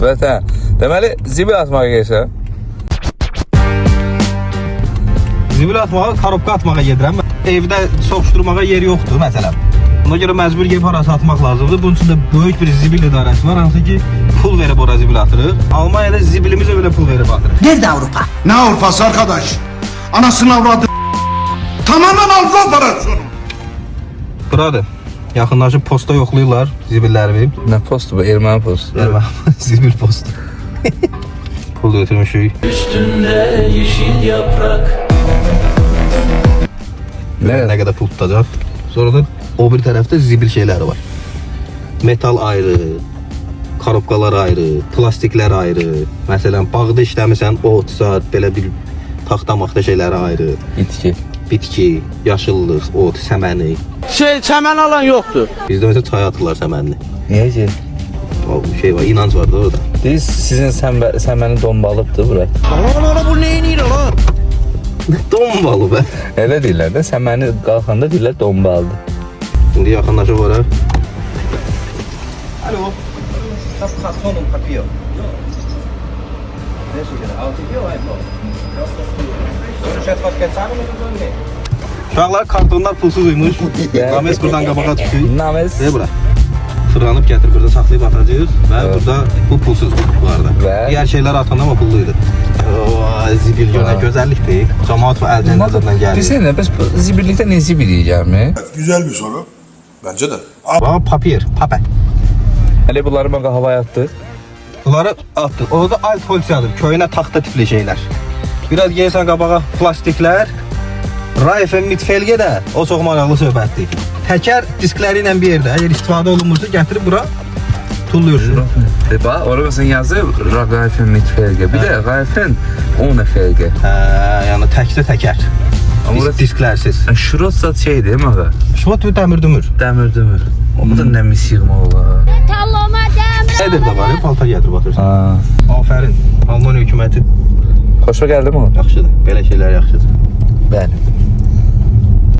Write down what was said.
Vətən. Deməli, zibil atmağa gəlsən. Zibil atmağa, karobka atmağa gedirəm. Evdə soxuşdurmağa yer yoxdur məsələn. Ona görə məcbur gedib harasa atmaq lazımdır. Bunun üçün də böyük bir zibil idarəsi var. Hansı ki pul verib ora zibil atırıq. Almanya'da zibilimize öyle pul verib atırıq. Nerede Avrupa? Ne Avrupası arkadaş? Anasını avradı. Tamamen Avrupa operasyonu. Buradır. Yaxınlaşıb posta yoxlayırlar zibillərimi. Nə postu bu? Erməni postu. Zibil postu. Pul götürmüşük. Üstünde yeşil yaprak. Ne kadar pul tutacaq. Sonra da o bir tərəfdə zibil şeyləri var. Metal ayrı, karobkalar ayrı, plastiklər ayrı. Məsələn, bağda işləmirsən, ot, saat, belə bir taxta-maxta şeyləri ayrı. Bitki, yaşıllıq, ot, səməni. Çəmən alan yoktu. Bizdə mesela çay atırlar səmənli. Niyə ki? O şey var, inanc var da orada. Biz sizin səməni dombalıbdır bura. Bu neyin iyi lan? Don balı be. Elə deyirlər də, səməni qalxanda deyirlər dombalıdır. Şimdi yaxınlaşıb ora. Alo. Das Kartonum Papier. Ne şekilde? Altı diyor iPhone. Şu etwas gezahlen oder so? Uşaqlar kartonlar pulsuzuymuş. Names buradan qabağa düşüyor. Names. Ve bura. Fırlanıp getir burada saklayıp atacağız. Ve evet. Burada bu pulsuz bu arada. Ve diğer şeyler atanda ama pulluydu. Zibil görünən gözəllik deyil. Cemaat və əlcə nəzərdən gəlir. Bir sene, bəs zibillikdə ne zibil yiyəcək mi? Güzel bir soru. Bence de. Bax, papier. Hələ bunları mən havaya atdıq. Bunları atdıq. O da alt polisiyadır. Köyünə taxta tipli şeylər. Biraz gelirsən qabağa plastiklər. Raifen mitfelge də o çox maraqlı söhbətdir. Təkər diskləri ilə bir yerdə, əgər istifadə olunmursa gətirib bura tulluyursun. Bax, orada məsələn yazır Raifen mitfelge. Bir də Raifen ohne Felge. Yəni təkcə təkər. Amma disklərsiz. Şurot zat şeydir, mi ağa? Şurot dəmir dümür. Dəmir dümür. O da nə misiyğma olar. Tallama dəmir. Nədir də var, paltar gətirib atırsan. Ha. Afərin. Almanya hökuməti Xoşa gəldi mi o? yaxşıdır. Belə şeylər yaxşıdır. Bəli.